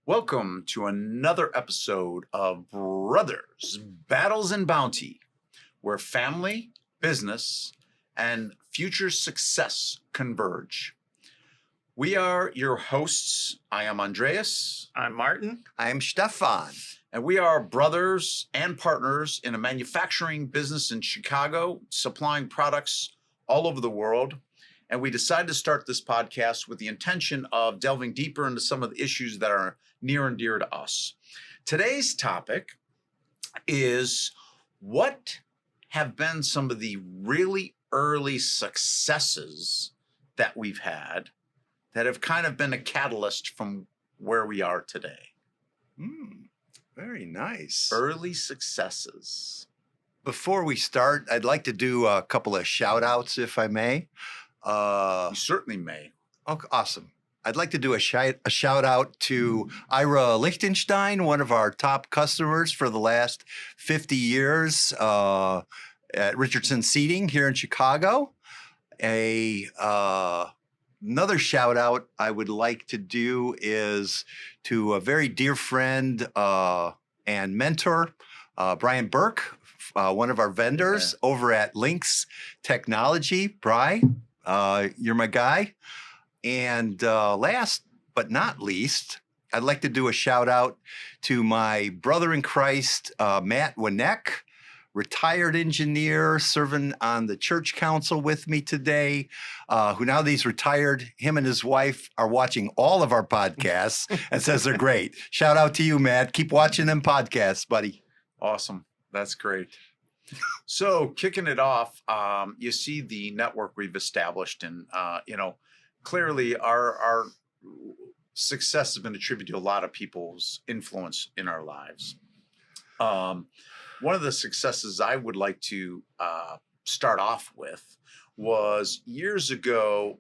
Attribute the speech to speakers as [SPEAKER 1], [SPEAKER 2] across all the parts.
[SPEAKER 1] Welcome to another episode of Brothers, Battles and Bounty, where family, business, and future success converge. We are your hosts. I am Andreas.
[SPEAKER 2] I'm Martin.
[SPEAKER 3] I'm Stefan.
[SPEAKER 1] And we are brothers and partners in a manufacturing business in Chicago, supplying products all over the world. And we decided to start this podcast with the intention of delving deeper into some of the issues that are near and dear to us. Today's topic is what have been some of the really early successes that we've had that have kind of been a catalyst from where we are today.
[SPEAKER 3] Very nice.
[SPEAKER 1] Early successes.
[SPEAKER 3] Before we start, I'd like to do a couple of shout outs, if I may.
[SPEAKER 1] You certainly may.
[SPEAKER 3] Okay, awesome. I'd like to do a shout out to Ira Lichtenstein, one of our top customers for the last 50 years at Richardson Seating here in Chicago. Another shout out I would like to do is to a very dear friend and mentor, Brian Burke, one of our vendors over at Lynx Technology. Brian, you're my guy. And last but not least, I'd like to do a shout out to my brother in Christ, Matt Winneck, retired engineer serving on the church council with me today, who now that he's retired, him and his wife are watching all of our podcasts and says they're great. Shout out to you, Matt. Keep watching them podcasts, buddy.
[SPEAKER 1] Awesome. That's great. So kicking it off, you see the network we've established, and clearly our success has been attributed to a lot of people's influence in our lives. One of the successes I would like to start off with was years ago,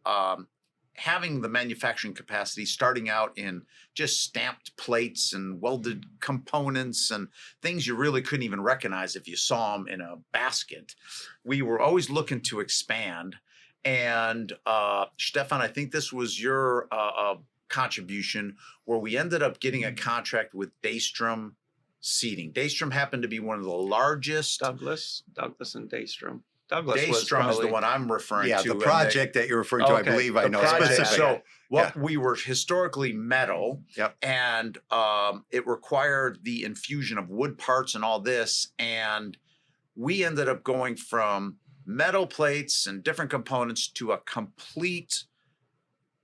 [SPEAKER 1] having the manufacturing capacity starting out in just stamped plates and welded components and things you really couldn't even recognize if you saw them in a basket. We were always looking to expand. And Stefan, I think this was your contribution where we ended up getting a contract with Daystrom Seating. Daystrom happened to be one of the largest.
[SPEAKER 2] Douglas and Daystrom.
[SPEAKER 1] Daystrom is the one I'm referring to.
[SPEAKER 3] Yeah, the project that you're referring to, I believe I know specifically.
[SPEAKER 1] So we were historically metal, and it required the infusion of wood parts and all this. And we ended up going from metal plates and different components to a complete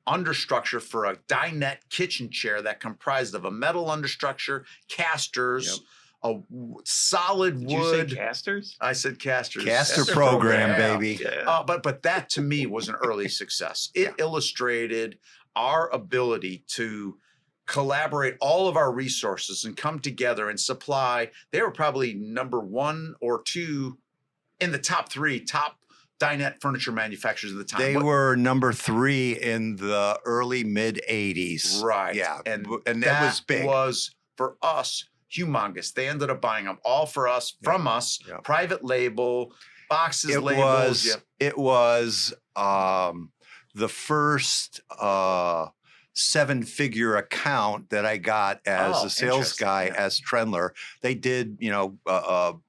[SPEAKER 1] understructure for a dinette kitchen chair that comprised of a metal understructure, casters, a solid wood.
[SPEAKER 2] Did you say casters?
[SPEAKER 1] I said casters.
[SPEAKER 3] Caster program, baby.
[SPEAKER 2] Yeah.
[SPEAKER 1] But that to me was an early success. It illustrated our ability to collaborate all of our resources and come together and supply. They were probably number one or two in the top dinette furniture manufacturers at the time.
[SPEAKER 3] They were number 3 in the early mid 80s.
[SPEAKER 1] Right.
[SPEAKER 3] Yeah.
[SPEAKER 1] And
[SPEAKER 3] that was big.
[SPEAKER 1] Was for us humongous. They ended up buying them all for us, from us, private label, boxes, labels.
[SPEAKER 3] It was the first 7-figure account that I got as a sales guy as Trendler. They did,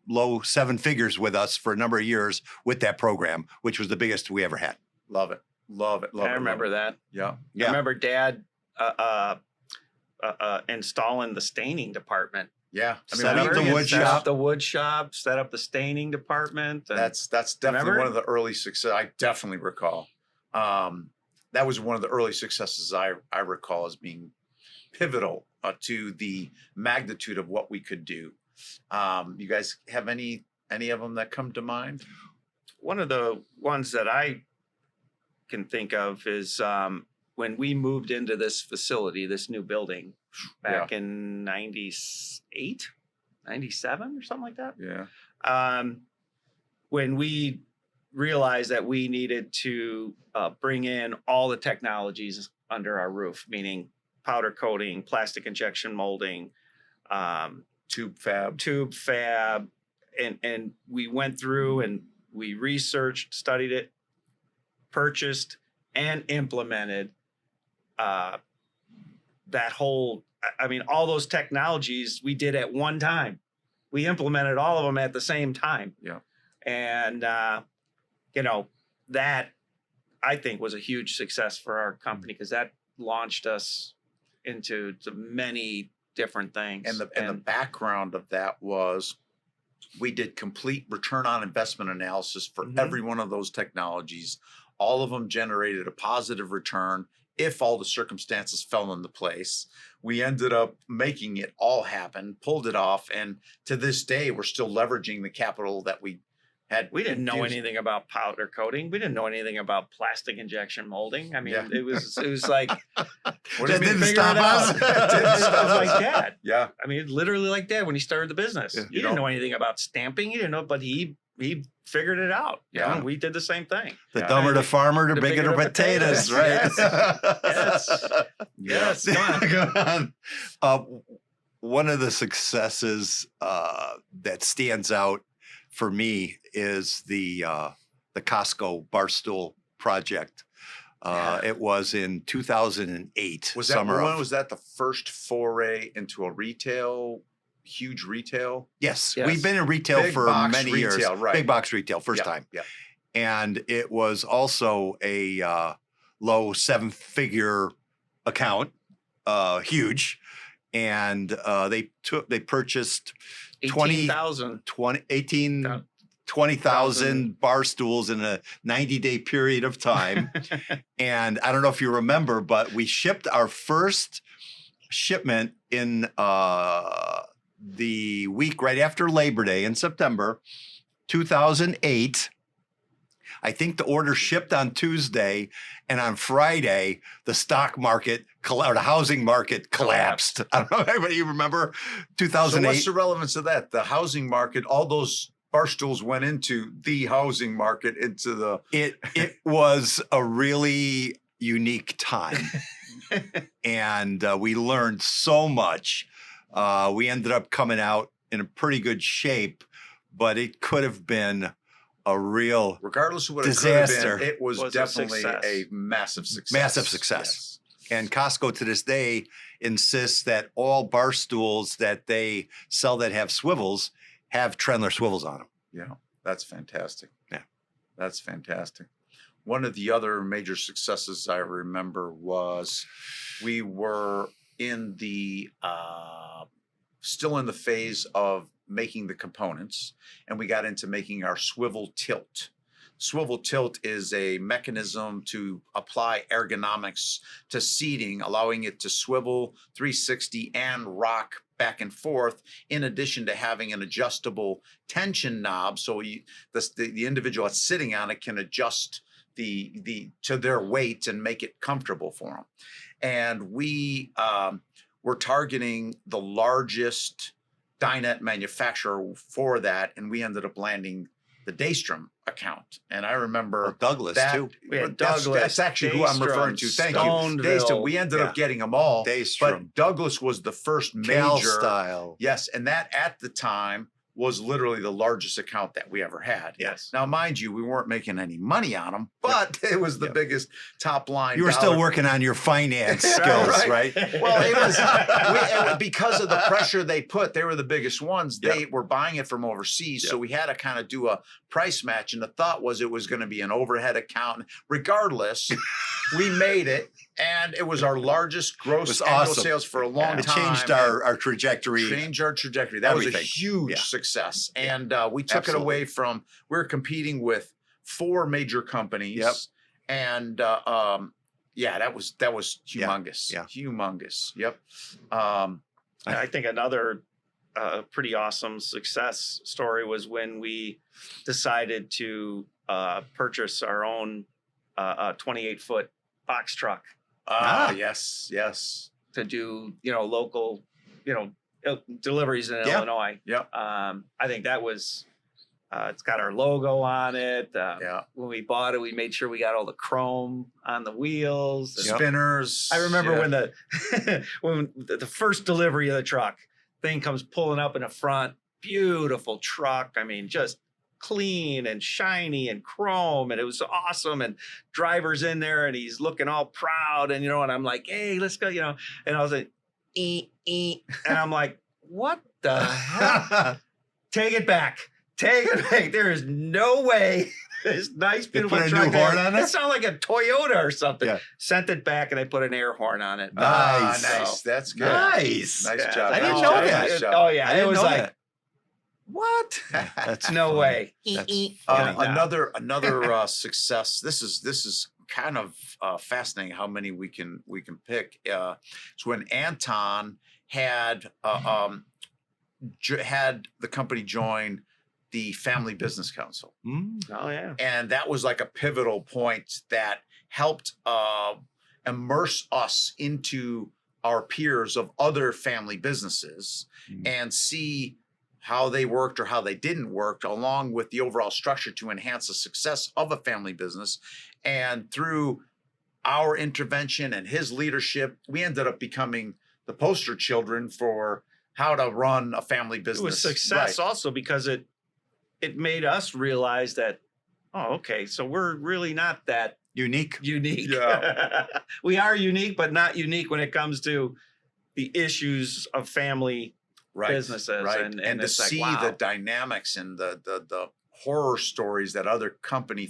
[SPEAKER 3] low 7 figures with us for a number of years with that program, which was the biggest we ever had.
[SPEAKER 1] Love it.
[SPEAKER 2] I remember that.
[SPEAKER 1] Yeah.
[SPEAKER 2] I remember Dad installing the staining department.
[SPEAKER 1] Yeah.
[SPEAKER 3] Set up the wood shop.
[SPEAKER 2] Set up the staining department.
[SPEAKER 1] That's definitely one of the early success. I definitely recall. That was one of the early successes I recall as being pivotal to the magnitude of what we could do. You guys have any of them that come to mind?
[SPEAKER 2] One of the ones that I can think of is when we moved into this facility, this new building back in 98, 97 or something like that.
[SPEAKER 1] Yeah.
[SPEAKER 2] When we realized that we needed to bring in all the technologies under our roof, meaning powder coating, plastic injection molding,
[SPEAKER 1] tube fab,
[SPEAKER 2] and we went through and we researched, studied it, purchased, and implemented that whole I mean, all those technologies we did at one time. We implemented all of them at the same time.
[SPEAKER 1] Yeah.
[SPEAKER 2] And, that I think was a huge success for our company because that launched us into many different things.
[SPEAKER 1] And the background of that was we did complete return on investment analysis for every one of those technologies. All of them generated a positive return if all the circumstances fell into place. We ended up making it all happen, pulled it off, and to this day, we're still leveraging the capital that we had.
[SPEAKER 2] We didn't know
[SPEAKER 1] infused.
[SPEAKER 2] anything about powder coating. We didn't know anything about plastic injection molding. I mean,
[SPEAKER 1] Yeah.
[SPEAKER 2] it was like,
[SPEAKER 1] What
[SPEAKER 3] That
[SPEAKER 1] do you
[SPEAKER 3] didn't
[SPEAKER 1] mean?
[SPEAKER 2] figure
[SPEAKER 3] stop
[SPEAKER 2] it out.
[SPEAKER 3] us.
[SPEAKER 2] It was like that.
[SPEAKER 1] Yeah.
[SPEAKER 2] I mean, literally like that when he started the business.
[SPEAKER 3] Yeah.
[SPEAKER 2] He didn't know anything about stamping. He didn't know, but he figured it out.
[SPEAKER 1] Yeah.
[SPEAKER 2] We did the same thing.
[SPEAKER 3] The
[SPEAKER 1] Yeah.
[SPEAKER 3] dumber the farmer, the bigger the potatoes, right?
[SPEAKER 2] Yes. Yes. Come on.
[SPEAKER 3] Go on. One of the successes that stands out for me is the Costco Barstool project. It was in 2008.
[SPEAKER 1] Was that
[SPEAKER 3] summer
[SPEAKER 1] when
[SPEAKER 3] of-
[SPEAKER 1] was that the first foray into a huge retail?
[SPEAKER 3] Yes,
[SPEAKER 2] Yes.
[SPEAKER 3] we've been in retail
[SPEAKER 1] Big
[SPEAKER 3] for
[SPEAKER 1] box
[SPEAKER 3] many
[SPEAKER 1] retail,
[SPEAKER 3] years.
[SPEAKER 1] right.
[SPEAKER 3] Big box retail, first
[SPEAKER 1] Yeah,
[SPEAKER 3] time.
[SPEAKER 1] Yeah.
[SPEAKER 3] And it was also a low 7-figure account, huge. And they purchased
[SPEAKER 2] 18,000.
[SPEAKER 3] 20,000 bar stools in a 90-day period of time. And I don't know if you remember, but we shipped our first shipment in the week right after Labor Day in September 2008. I think the order shipped on Tuesday, and on Friday, the stock market or the housing market collapsed. I don't know if anybody remember
[SPEAKER 1] So
[SPEAKER 3] 2008.
[SPEAKER 1] what's the relevance of that? The housing market, all those bar stools went into the housing market, into the
[SPEAKER 3] It was a really unique time, and we learned so much. We ended up coming out in a pretty good shape, but it could have been a real
[SPEAKER 1] regardless of what
[SPEAKER 3] disaster.
[SPEAKER 1] it could have been, it was
[SPEAKER 2] Was a
[SPEAKER 1] definitely
[SPEAKER 2] success.
[SPEAKER 1] a massive success.
[SPEAKER 3] Massive success. And Costco to this day insists that all bar stools that they sell that have swivels have Trendler swivels on them.
[SPEAKER 1] Yeah, that's fantastic.
[SPEAKER 3] Yeah.
[SPEAKER 1] That's fantastic. One of the other major successes I remember was we were in the still in the phase of making the components, and we got into making our swivel tilt. Swivel tilt is a mechanism to apply ergonomics to seating, allowing it to swivel 360 and rock back and forth, in addition to having an adjustable tension knob, so the individual that's sitting on it can adjust to their weight and make it comfortable for them. And we were targeting the largest dinette manufacturer for that, and we ended up landing the Daystrom account. And I remember
[SPEAKER 3] Douglas
[SPEAKER 1] that,
[SPEAKER 3] too.
[SPEAKER 2] We had
[SPEAKER 1] that's
[SPEAKER 2] Douglas,
[SPEAKER 1] actually who I'm referring to. Thank you. Daystrom. We ended up getting them all,
[SPEAKER 3] Daystrom,
[SPEAKER 1] but Douglas was the first
[SPEAKER 3] Cal
[SPEAKER 1] major.
[SPEAKER 3] style.
[SPEAKER 1] Yes, and that at the time was literally the largest account that we ever had.
[SPEAKER 2] Yes.
[SPEAKER 1] Now, mind you, we weren't making any money on them, but it was the biggest top line.
[SPEAKER 3] You were still working on your finance skills, right?
[SPEAKER 1] Well, it was because of the pressure they put. They were the biggest ones. They were buying it from overseas, so we had to kind of do a price match. And the thought was it was going to be an overhead account. Regardless, we made it, and it was our largest gross annual
[SPEAKER 3] awesome.
[SPEAKER 1] sales for a long
[SPEAKER 3] It
[SPEAKER 1] time.
[SPEAKER 3] changed our trajectory.
[SPEAKER 1] Changed our trajectory. That was a
[SPEAKER 3] Everything.
[SPEAKER 1] huge success, and we took
[SPEAKER 3] Absolutely.
[SPEAKER 1] it away from. We were competing with 4 major companies.
[SPEAKER 3] Yep.
[SPEAKER 1] And that was humongous.
[SPEAKER 3] Yeah.
[SPEAKER 1] Humongous. Yep.
[SPEAKER 2] I think another pretty awesome success story was when we decided to purchase our own 28-foot box truck
[SPEAKER 1] Yes.
[SPEAKER 2] to do, local, deliveries in
[SPEAKER 3] Yeah.
[SPEAKER 2] Illinois.
[SPEAKER 1] Yep.
[SPEAKER 2] I think that was, it's got our logo on it.
[SPEAKER 1] Yeah.
[SPEAKER 2] When we bought it, we made sure we got all the chrome on the wheels.
[SPEAKER 1] The
[SPEAKER 3] Yep.
[SPEAKER 1] spinners.
[SPEAKER 2] I remember
[SPEAKER 1] yeah.
[SPEAKER 2] when the first delivery of the truck thing comes pulling up in the front. Beautiful truck. I mean, just clean and shiny and chrome, and it was awesome. And driver's in there, and he's looking all proud, and and I'm like, hey, let's go, And I was like, And I'm like, what the hell? Take it back. Take it back. There is no way this nice, beautiful
[SPEAKER 3] put a
[SPEAKER 2] truck
[SPEAKER 3] new horn on it?
[SPEAKER 2] It sounded like a Toyota or something.
[SPEAKER 3] Yeah.
[SPEAKER 2] Sent it back and I put an air horn on it.
[SPEAKER 3] Nice.
[SPEAKER 1] Nice. That's good.
[SPEAKER 3] Nice.
[SPEAKER 1] Nice
[SPEAKER 2] Yeah,
[SPEAKER 1] job.
[SPEAKER 3] I didn't
[SPEAKER 1] Nice
[SPEAKER 3] know
[SPEAKER 1] job.
[SPEAKER 3] that.
[SPEAKER 1] Nice job.
[SPEAKER 2] Oh yeah,
[SPEAKER 3] I
[SPEAKER 2] it
[SPEAKER 3] didn't
[SPEAKER 2] was
[SPEAKER 3] know
[SPEAKER 2] like,
[SPEAKER 3] that.
[SPEAKER 2] what?
[SPEAKER 3] That's
[SPEAKER 2] No
[SPEAKER 3] funny.
[SPEAKER 2] way.
[SPEAKER 3] That's
[SPEAKER 2] Yeah.
[SPEAKER 3] funny.
[SPEAKER 1] Another success. This is kind of fascinating how many we can pick. It's when Anton had had the company join the Family Business Council,
[SPEAKER 2] Oh yeah.
[SPEAKER 1] and that was like a pivotal point that helped immerse us into our peers of other family businesses and see how they worked or how they didn't work, along with the overall structure to enhance the success of a family business. And through our intervention and his leadership, we ended up becoming the poster children for how to run a family business.
[SPEAKER 2] It was success
[SPEAKER 1] Right.
[SPEAKER 2] also because it made us realize that, oh, okay, so we're really not that
[SPEAKER 3] Unique.
[SPEAKER 2] unique.
[SPEAKER 1] Yeah.
[SPEAKER 2] We are unique, but not unique when it comes to the issues of family
[SPEAKER 1] Right.
[SPEAKER 2] businesses.
[SPEAKER 1] Right.
[SPEAKER 2] And
[SPEAKER 1] to
[SPEAKER 2] it's like,
[SPEAKER 1] see
[SPEAKER 2] wow.
[SPEAKER 1] the dynamics and the horror stories that other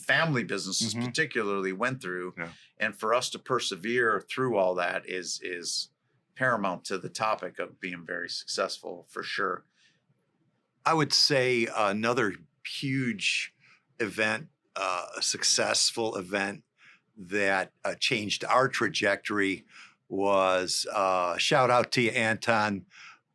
[SPEAKER 1] family businesses
[SPEAKER 3] Mhm.
[SPEAKER 1] particularly went through.
[SPEAKER 3] Yeah.
[SPEAKER 1] And for us to persevere through all that is paramount to the topic of being very successful, for sure.
[SPEAKER 3] I would say another huge event, a successful event that changed our trajectory was shout out to you, Anton,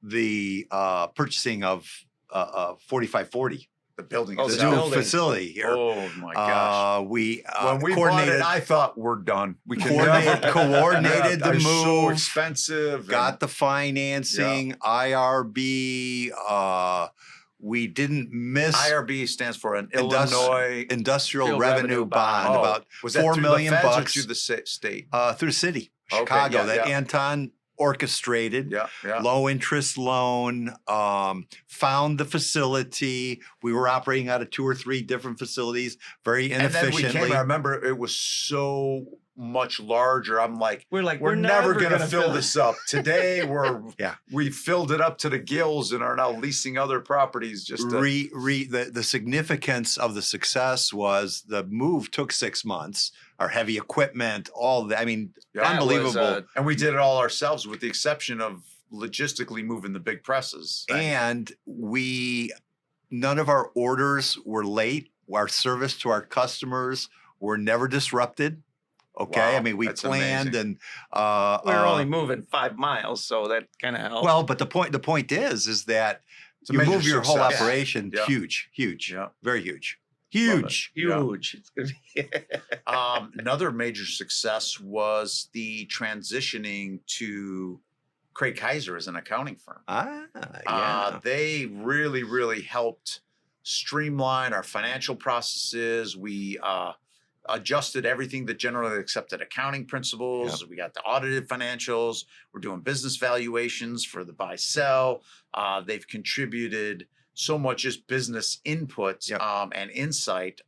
[SPEAKER 3] the purchasing of 4540,
[SPEAKER 1] The building
[SPEAKER 2] Oh,
[SPEAKER 3] the
[SPEAKER 2] the
[SPEAKER 1] itself.
[SPEAKER 3] new
[SPEAKER 2] building.
[SPEAKER 3] facility here.
[SPEAKER 1] Oh my gosh.
[SPEAKER 3] We
[SPEAKER 1] When we bought
[SPEAKER 3] coordinated,
[SPEAKER 1] it, I thought we're done. We can
[SPEAKER 3] coordinated,
[SPEAKER 1] never
[SPEAKER 3] coordinated the
[SPEAKER 1] it's so
[SPEAKER 3] move.
[SPEAKER 1] expensive.
[SPEAKER 3] Got the financing, IRB. We didn't miss
[SPEAKER 1] IRB stands for an
[SPEAKER 3] Indus-
[SPEAKER 1] Illinois.
[SPEAKER 3] Industrial
[SPEAKER 2] Field
[SPEAKER 3] Revenue
[SPEAKER 2] revenue
[SPEAKER 3] Bond,
[SPEAKER 2] bond.
[SPEAKER 3] about
[SPEAKER 1] Was that
[SPEAKER 3] $4
[SPEAKER 1] through
[SPEAKER 3] million
[SPEAKER 1] the feds or
[SPEAKER 3] bucks.
[SPEAKER 1] through the state?
[SPEAKER 3] Through the city,
[SPEAKER 1] Okay,
[SPEAKER 3] Chicago,
[SPEAKER 1] yeah,
[SPEAKER 3] that
[SPEAKER 1] yeah.
[SPEAKER 3] Anton orchestrated.
[SPEAKER 1] Yeah, yeah.
[SPEAKER 3] Low interest loan, found the facility. We were operating out of 2 or 3 different facilities, very
[SPEAKER 1] And then we
[SPEAKER 3] inefficiently.
[SPEAKER 1] came. I remember it was so much larger. I'm like,
[SPEAKER 2] We're like,
[SPEAKER 1] we're never gonna fill this up. Today
[SPEAKER 3] Yeah.
[SPEAKER 1] we filled it up to the gills and are now leasing other properties. Just to,
[SPEAKER 3] The significance of the success was the move took 6 months. Our heavy equipment, all that. I mean,
[SPEAKER 1] Yeah, it was,
[SPEAKER 3] unbelievable.
[SPEAKER 1] and we did it all ourselves, with the exception of logistically moving the big presses.
[SPEAKER 3] And none of our orders were late. Our service to our customers were never disrupted. Okay.
[SPEAKER 1] Wow,
[SPEAKER 3] I mean, we
[SPEAKER 1] that's
[SPEAKER 3] planned
[SPEAKER 1] amazing.
[SPEAKER 3] and
[SPEAKER 2] We were only moving 5 miles, so that kind of helped.
[SPEAKER 3] well, but the point is that
[SPEAKER 1] It's a
[SPEAKER 3] you
[SPEAKER 1] major
[SPEAKER 3] move your whole
[SPEAKER 1] success.
[SPEAKER 3] operation
[SPEAKER 1] Yeah.
[SPEAKER 3] huge,
[SPEAKER 1] Yeah.
[SPEAKER 3] very huge,
[SPEAKER 1] Love it.
[SPEAKER 3] huge.
[SPEAKER 2] huge. It's gonna be
[SPEAKER 1] Another major success was the transitioning to Craig Kaiser as an accounting firm.
[SPEAKER 3] Yeah.
[SPEAKER 1] They really, really helped streamline our financial processes. We adjusted everything that generally accepted accounting principles. We got the audited financials. We're doing business valuations for the buy sell. They've contributed so much as business input and insight,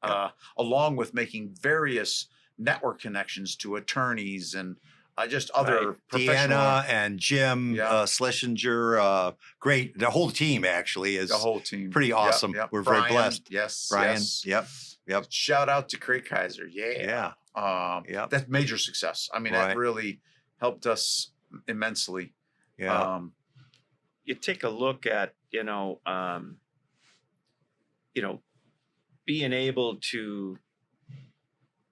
[SPEAKER 1] along with making various network connections to attorneys and just other professional.
[SPEAKER 3] Deanna and Jim
[SPEAKER 1] Yeah.
[SPEAKER 3] Schlesinger, great. The whole team actually is
[SPEAKER 1] The whole team.
[SPEAKER 3] pretty
[SPEAKER 1] Yep,
[SPEAKER 3] awesome.
[SPEAKER 1] yep.
[SPEAKER 3] We're
[SPEAKER 1] Brian,
[SPEAKER 3] very blessed.
[SPEAKER 1] Yes.
[SPEAKER 3] Brian,
[SPEAKER 1] Yes.
[SPEAKER 3] yep.
[SPEAKER 1] Shout out to Craig Kaiser. Yeah.
[SPEAKER 3] Yeah, Yep.
[SPEAKER 1] That's major success. I mean,
[SPEAKER 3] Right.
[SPEAKER 1] that really helped us immensely.
[SPEAKER 3] yeah.
[SPEAKER 2] you take a look at being able to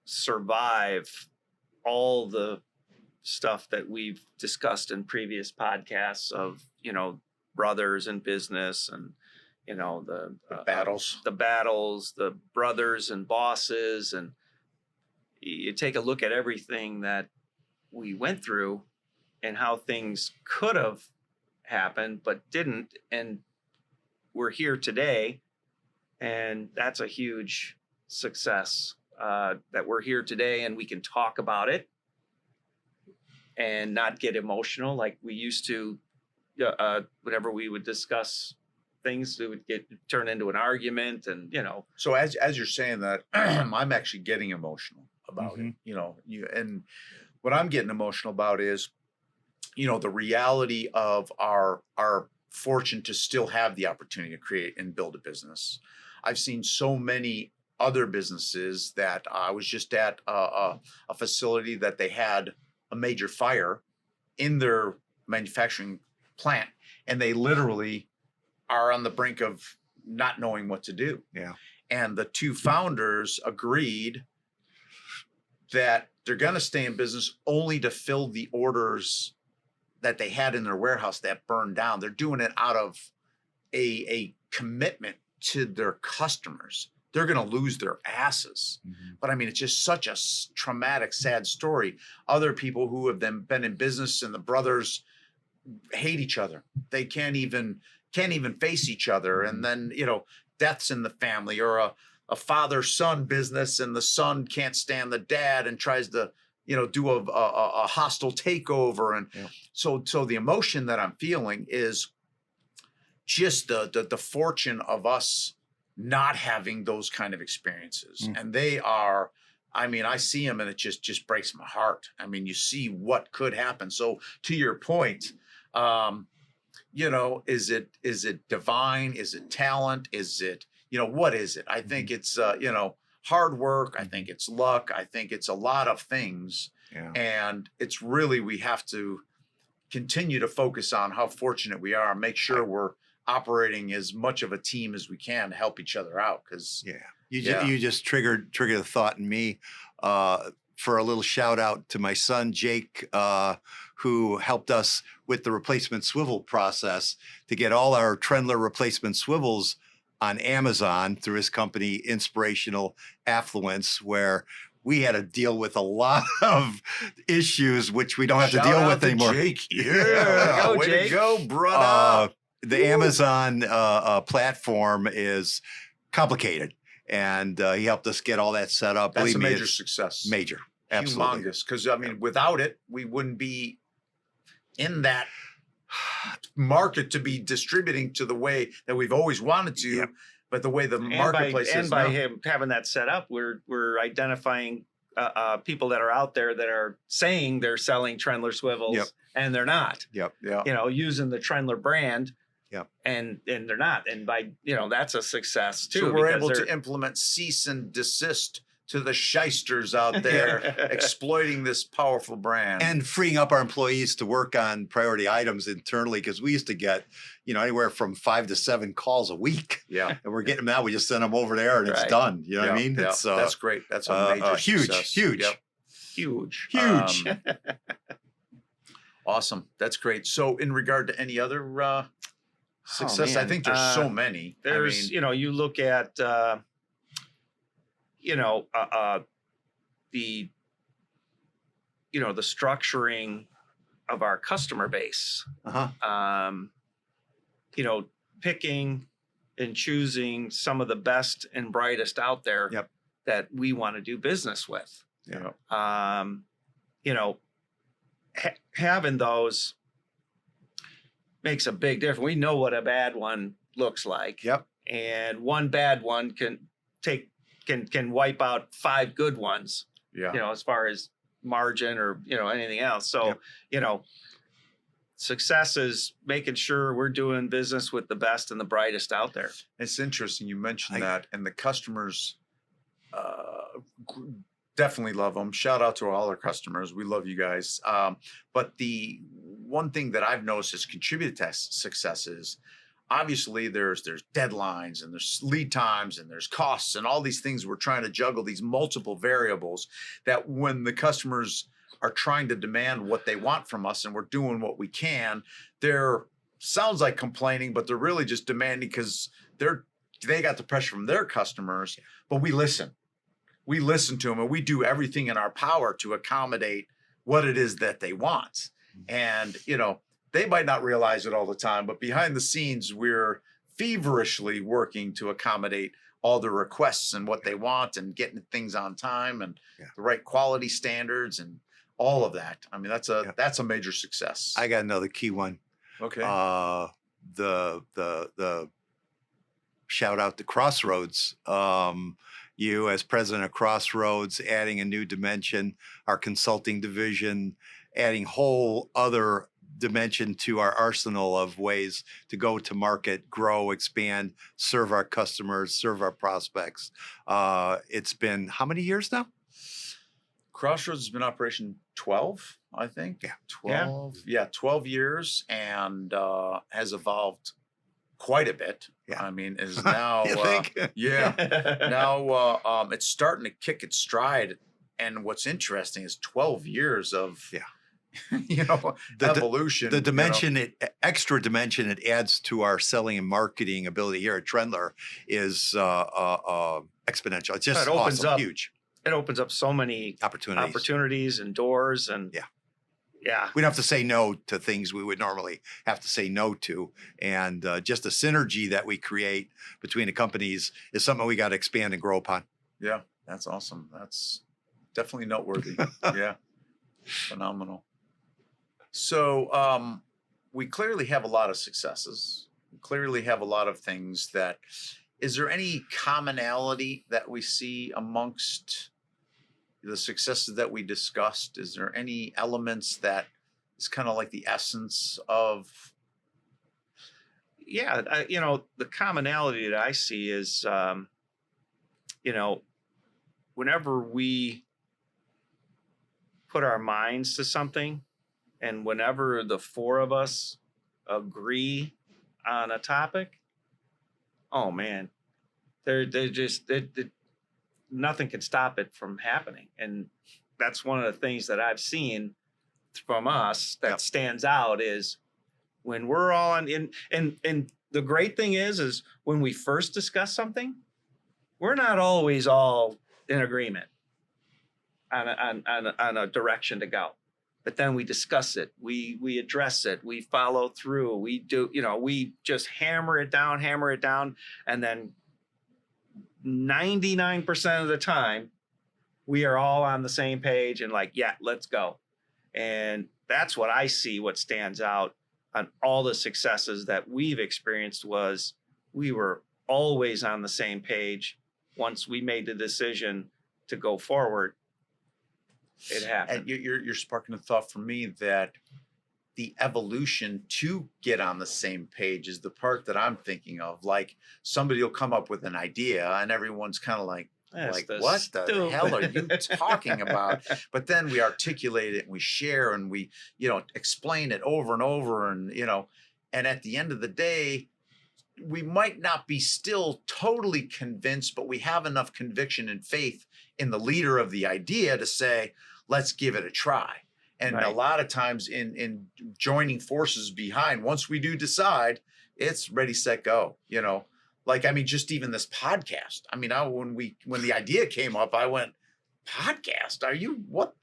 [SPEAKER 2] survive all the stuff that we've discussed in previous podcasts of brothers in business and the
[SPEAKER 1] Battles.
[SPEAKER 2] the brothers and bosses, and you take a look at everything that we went through and how things could have happened but didn't, and we're here today, and that's a huge success, that we're here today and we can talk about it and not get emotional like we used to. Whenever we would discuss things, it would turn into an argument, and
[SPEAKER 1] So as you're saying that, I'm actually getting emotional about
[SPEAKER 3] Mhm.
[SPEAKER 1] it. And what I'm getting emotional about is, the reality of our fortune to still have the opportunity to create and build a business. I've seen so many other businesses that I was just at a facility that they had a major fire in their manufacturing plant, and they literally are on the brink of not knowing what to do.
[SPEAKER 3] Yeah.
[SPEAKER 1] And the two founders agreed that they're going to stay in business only to fill the orders that they had in their warehouse that burned down. They're doing it out of a commitment to their customers. They're going to lose their asses.
[SPEAKER 3] Mm-hmm.
[SPEAKER 1] But I mean, it's just such a traumatic, sad story. Other people who have been in business, and the brothers hate each other. They can't even face each other. And then, deaths in the family, or a father-son business, and the son can't stand the dad and tries to, do a hostile takeover. And so the emotion that I'm feeling is just the fortune of us not having those kind of experiences. And they are, I mean, I see them and it just breaks my heart. I mean, you see what could happen. So to your point, is it divine? Is it talent? Is it, what is it? I think it's, hard work. I think it's luck. I think it's a lot of things.
[SPEAKER 3] Yeah.
[SPEAKER 1] And it's really, we have to continue to focus on how fortunate we are, make sure we're operating as much of a team as we can to help each other out. Because
[SPEAKER 3] you just triggered a thought in me for a little shout out to my son Jake, who helped us with the replacement swivel process to get all our Trendler replacement swivels on Amazon through his company Inspirational Affluence, where we had to deal with a lot of issues which we don't have to deal with anymore.
[SPEAKER 1] Jake. Yeah, way
[SPEAKER 2] Jake.
[SPEAKER 1] to go, brother.
[SPEAKER 3] The Amazon platform is complicated, and he helped us get all that set up.
[SPEAKER 1] That's
[SPEAKER 3] Believe
[SPEAKER 1] a
[SPEAKER 3] me,
[SPEAKER 1] major
[SPEAKER 3] it's
[SPEAKER 1] success.
[SPEAKER 3] Major, absolutely.
[SPEAKER 1] Humongous. Because I mean, without it, we wouldn't be in that market to be distributing to the way that we've always wanted to.
[SPEAKER 3] Yep.
[SPEAKER 1] But the way the marketplace is
[SPEAKER 2] by
[SPEAKER 1] now.
[SPEAKER 2] him having that set up, we're identifying people that are out there that are saying they're selling Trendler swivels,
[SPEAKER 3] Yep.
[SPEAKER 2] and they're not.
[SPEAKER 3] Yep.
[SPEAKER 1] Yeah.
[SPEAKER 2] Using the Trendler brand.
[SPEAKER 3] Yep.
[SPEAKER 2] And they're not. And by that's a success too.
[SPEAKER 1] So we're
[SPEAKER 2] because
[SPEAKER 1] able
[SPEAKER 2] they're-
[SPEAKER 1] to implement cease and desist to the shysters out there exploiting this powerful brand.
[SPEAKER 3] And freeing up our employees to work on priority items internally, because we used to get, anywhere from 5 to 7 calls a week.
[SPEAKER 1] Yeah.
[SPEAKER 3] And we're getting them now. We just send them over there and it's
[SPEAKER 2] Right.
[SPEAKER 3] done. You know what I mean?
[SPEAKER 1] Yeah.
[SPEAKER 3] It's
[SPEAKER 1] That's great. That's a major
[SPEAKER 3] huge,
[SPEAKER 1] success.
[SPEAKER 3] huge,
[SPEAKER 1] Yep.
[SPEAKER 2] huge.
[SPEAKER 1] Awesome. That's great. So in regard to any other success, I
[SPEAKER 2] man.
[SPEAKER 1] think there's so many.
[SPEAKER 2] There's,
[SPEAKER 1] I mean,
[SPEAKER 2] you look at, the the structuring of our customer base.
[SPEAKER 3] uh-huh.
[SPEAKER 2] Picking and choosing some of the best and brightest out there
[SPEAKER 3] Yep.
[SPEAKER 2] that we want to do business with.
[SPEAKER 1] yeah.
[SPEAKER 2] Having those makes a big difference. We know what a bad one looks like.
[SPEAKER 3] Yep.
[SPEAKER 2] And one bad one can wipe out 5 good ones,
[SPEAKER 1] Yeah.
[SPEAKER 2] as far as margin or, anything else. So, success is making sure we're doing business with the best and the brightest out there.
[SPEAKER 1] It's interesting you mentioned that, and the customers definitely love them. Shout out to all our customers. We love you guys. But the one thing that I've noticed has contributed to success is obviously there's deadlines and there's lead times and there's costs and all these things. We're trying to juggle these multiple variables that when the customers are trying to demand what they want from us and we're doing what we can, they're sounds like complaining, but they're really just demanding because they got the pressure from their customers. But we listen to them, and we do everything in our power to accommodate what it is that they want. And they might not realize it all the time, but behind the scenes we're feverishly working to accommodate all the requests and what they want and getting things on time and the right quality standards and all of that. I mean, that's a major success.
[SPEAKER 3] I got another key one.
[SPEAKER 1] Okay.
[SPEAKER 3] The shout out to Crossroads. You as president of Crossroads, adding a new dimension, our consulting division, adding whole other dimension to our arsenal of ways to go to market, grow, expand, serve our customers, serve our prospects. It's been how many years now?
[SPEAKER 1] Crossroads has been in operation 12, I think.
[SPEAKER 3] Yeah.
[SPEAKER 1] 12. Yeah, 12 years, and has evolved quite a bit.
[SPEAKER 3] Yeah.
[SPEAKER 1] I mean, is now
[SPEAKER 3] You think?
[SPEAKER 1] yeah. Now it's starting to kick its stride. And what's interesting is 12 years of
[SPEAKER 3] The
[SPEAKER 1] evolution.
[SPEAKER 3] The dimension, extra dimension it adds to our selling and marketing ability here at Trendler is exponential. It's just
[SPEAKER 2] It opens
[SPEAKER 3] awesome,
[SPEAKER 2] up
[SPEAKER 3] huge
[SPEAKER 2] It opens up so many
[SPEAKER 3] opportunities.
[SPEAKER 2] and doors, and yeah.
[SPEAKER 3] We don't have to say no to things we would normally have to say no to. And just the synergy that we create between the companies is something we got to expand and grow upon.
[SPEAKER 1] Yeah, that's awesome. That's definitely noteworthy. Yeah, phenomenal. So we clearly have a lot of successes. We clearly have a lot of things that. Is there any commonality that we see amongst the successes that we discussed? Is there any elements that is kind of like the essence of?
[SPEAKER 2] Yeah, the commonality that I see is, whenever we put our minds to something, and whenever the four of us agree on a topic, oh man, they're just nothing can stop it from happening. And that's one of the things that I've seen from us that stands out is when we're all on and the great thing is when we first discuss something, we're not always all in agreement on a direction to go. But then we discuss it, we address it, we follow through, we do, we just hammer it down, and then 99% of the time we are all on the same page and like, yeah, let's go. And that's what I see, what stands out on all the successes that we've experienced was we were always on the same page. Once we made the decision to go forward, it happened.
[SPEAKER 1] And you're sparking a thought for me that the evolution to get on the same page is the part that I'm thinking of. Like somebody will come up with an idea and everyone's kind of like what the hell are you talking about? But then we articulate it and we share and we, explain it over and over and, and at the end of the day, we might not be still totally convinced, but we have enough conviction and faith in the leader of the idea to say, let's give it a try. And a lot of times in joining forces behind, once we do decide, it's ready, set, go, just even this podcast. I mean, when the idea came up, I went, podcast? Are you what?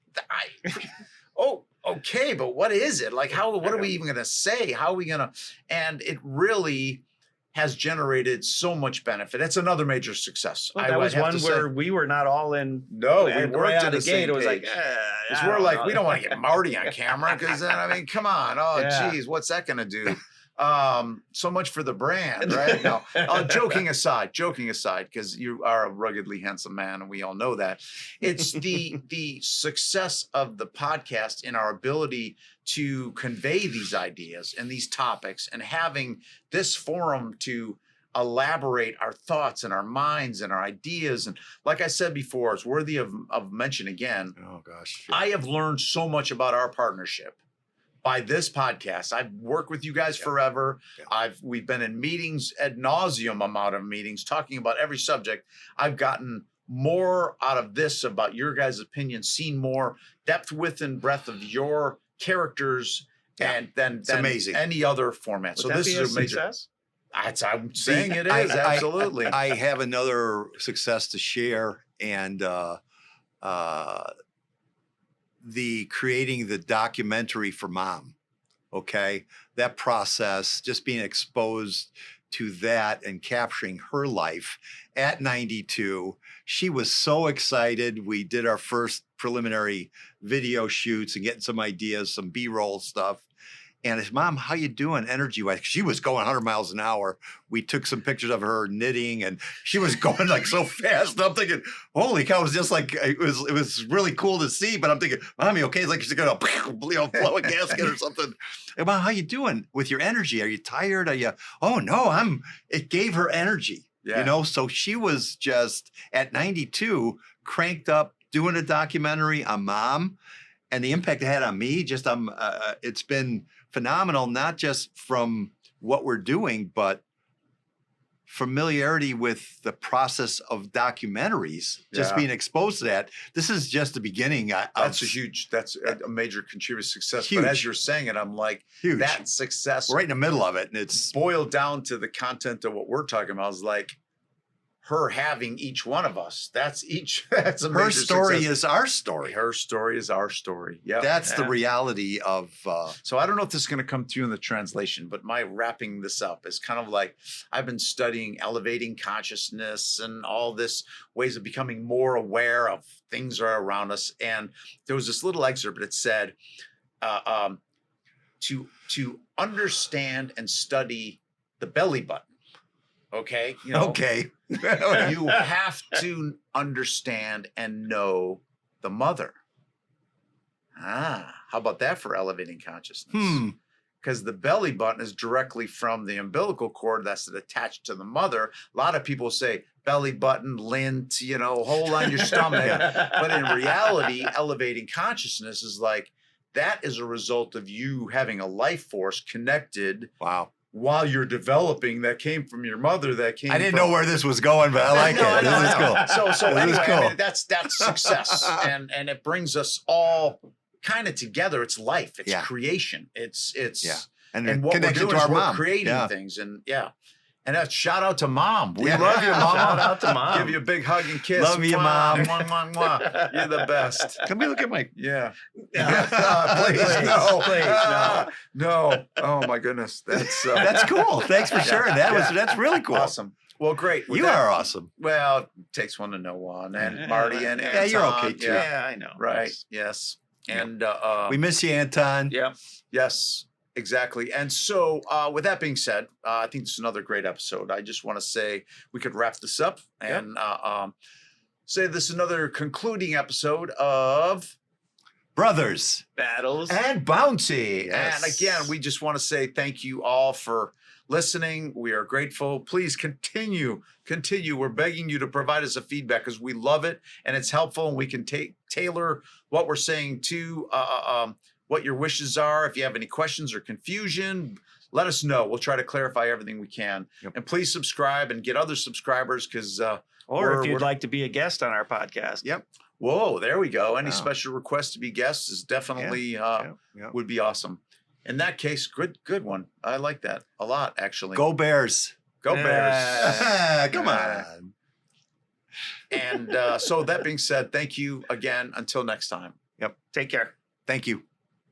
[SPEAKER 1] Oh, okay. But what is it? Like, what are we even going to say? How are we going to, and it really has generated so much benefit. It's another major success.
[SPEAKER 2] Well, that was one where we were not all in.
[SPEAKER 1] No, we weren't
[SPEAKER 2] right out
[SPEAKER 1] on
[SPEAKER 2] of the gate. It was
[SPEAKER 1] page.
[SPEAKER 2] like,
[SPEAKER 1] we're like, we don't want to get Marty on camera because then, come on. Oh,
[SPEAKER 2] Yeah.
[SPEAKER 1] geez, what's that going to do? So much for the brand, right? No, joking aside, because you are a ruggedly handsome man, and we all know that. It's the success of the podcast in our ability to convey these ideas and these topics, and having this forum to elaborate our thoughts and our minds and our ideas. And like I said before, it's worthy of mention again.
[SPEAKER 3] Oh gosh,
[SPEAKER 1] I have learned so much about our partnership by this podcast. I've worked with you guys forever. We've been in meetings, ad nauseum amount of meetings, talking about every subject. I've gotten more out of this about your guys' opinion, seen more depth, width, and breadth of your characters and than
[SPEAKER 3] amazing.
[SPEAKER 1] Any other format.
[SPEAKER 2] Would that
[SPEAKER 1] this
[SPEAKER 2] be
[SPEAKER 1] is a major
[SPEAKER 2] success?
[SPEAKER 1] I'm saying it is, absolutely.
[SPEAKER 3] I have another success to share, and the creating the documentary for Mom. Okay, that process, just being exposed to that and capturing her life at 92. She was so excited. We did our first preliminary video shoots and getting some ideas, some B-roll stuff. And I said, Mom, how you doing energy-wise? She was going 100 miles an hour. We took some pictures of her knitting, and she was going like so fast. I'm thinking, holy cow! It was just like it was really cool to see. But I'm thinking, Mommy, okay, it's like she's gonna blow a gasket or something. Hey, Mom, how you doing with your energy? Are you tired? Are you? Oh no, It gave her energy.
[SPEAKER 1] Yeah.
[SPEAKER 3] You know, so she was just at 92 cranked up doing a documentary on Mom, and the impact it had on me. Just it's been phenomenal, not just from what we're doing, but familiarity with the process of documentaries, just
[SPEAKER 1] Yeah.
[SPEAKER 3] being exposed to that. This is just the beginning.
[SPEAKER 1] That's a major contributor to success.
[SPEAKER 3] Huge.
[SPEAKER 1] But as you're saying it, I'm like,
[SPEAKER 3] Huge.
[SPEAKER 1] that success
[SPEAKER 3] We're right in the middle of it, and it's
[SPEAKER 1] boiled down to the content of what we're talking about is like her having each one of us. That's a
[SPEAKER 3] her
[SPEAKER 1] major
[SPEAKER 3] story
[SPEAKER 1] success.
[SPEAKER 3] is our story.
[SPEAKER 1] Her story is our story. Yeah.
[SPEAKER 3] That's the
[SPEAKER 2] Yeah.
[SPEAKER 3] reality of.
[SPEAKER 1] So I don't know if this is going to come through in the translation, but my wrapping this up is kind of like I've been studying elevating consciousness and all this ways of becoming more aware of things that are around us. And there was this little excerpt that said, to understand and study the belly button. Okay. You know,
[SPEAKER 3] Okay.
[SPEAKER 1] you have to understand and know the mother. How about that for elevating consciousness? Because the belly button is directly from the umbilical cord that's attached to the mother. A lot of people say belly button, lint, hole on your stomach. But in reality, elevating consciousness is like that is a result of you having a life force connected
[SPEAKER 3] Wow.
[SPEAKER 1] while you're developing that came from your mother. That came.
[SPEAKER 3] I didn't
[SPEAKER 1] from,
[SPEAKER 3] know where this was going, but I like
[SPEAKER 1] No,
[SPEAKER 3] it.
[SPEAKER 1] no,
[SPEAKER 3] This is
[SPEAKER 1] no.
[SPEAKER 3] cool.
[SPEAKER 1] So
[SPEAKER 3] This is
[SPEAKER 1] anyway,
[SPEAKER 3] cool.
[SPEAKER 1] I mean, that's success, and it brings us all kind of together. It's life. It's
[SPEAKER 3] Yeah.
[SPEAKER 1] creation. It's
[SPEAKER 3] Yeah.
[SPEAKER 1] and what we're
[SPEAKER 3] connected
[SPEAKER 1] doing
[SPEAKER 3] to
[SPEAKER 1] is
[SPEAKER 3] our
[SPEAKER 1] we're
[SPEAKER 3] mom.
[SPEAKER 1] creating
[SPEAKER 3] Yeah.
[SPEAKER 1] things, and and that's shout out to Mom. We
[SPEAKER 3] Yeah.
[SPEAKER 1] love you, Mom.
[SPEAKER 2] Shout out to Mom.
[SPEAKER 1] Give you a big hug and kiss.
[SPEAKER 3] Love you, Mom.
[SPEAKER 1] Mwah, mwah, mwah. You're the best.
[SPEAKER 3] Can we look at my?
[SPEAKER 1] Yeah.
[SPEAKER 3] Please,
[SPEAKER 1] no.
[SPEAKER 2] please, no.
[SPEAKER 1] No. Oh my goodness. That's
[SPEAKER 3] That's cool. Thanks for sharing. That's really cool.
[SPEAKER 1] awesome. Well, great. With
[SPEAKER 3] You
[SPEAKER 1] that-
[SPEAKER 3] are awesome.
[SPEAKER 1] Well, it takes one to know one, and
[SPEAKER 2] Yeah.
[SPEAKER 1] Marty and
[SPEAKER 3] Yeah, you're
[SPEAKER 1] Anton,
[SPEAKER 3] okay, too.
[SPEAKER 2] Yeah, I know.
[SPEAKER 1] Right. Yes. And
[SPEAKER 3] We miss you, Anton.
[SPEAKER 2] Yeah.
[SPEAKER 1] yes, exactly. And so, with that being said, I think this is another great episode. I just want to say we could wrap this up and say this is another concluding episode of
[SPEAKER 3] Brothers.
[SPEAKER 2] Battles.
[SPEAKER 1] And Bounty.
[SPEAKER 3] Yes.
[SPEAKER 1] And again, we just want to say thank you all for listening. We are grateful. Please continue. We're begging you to provide us a feedback because we love it and it's helpful, and we can tailor what we're saying to what your wishes are. If you have any questions or confusion, let us know. We'll try to clarify everything we can.
[SPEAKER 3] Yep.
[SPEAKER 1] And please subscribe and get other subscribers because
[SPEAKER 2] Or if you'd
[SPEAKER 1] we're-
[SPEAKER 2] like to be a guest on our podcast.
[SPEAKER 3] Yep.
[SPEAKER 1] whoa, there we go. Any
[SPEAKER 3] Wow.
[SPEAKER 1] special requests to be guests is definitely
[SPEAKER 3] Yeah.
[SPEAKER 1] would be awesome. In that case, good one. I like that a lot, actually.
[SPEAKER 3] Go Bears.
[SPEAKER 1] Go Bears.
[SPEAKER 3] Come on.
[SPEAKER 1] And so that being said, thank you again. Until next time.
[SPEAKER 2] Take care.
[SPEAKER 3] Thank you.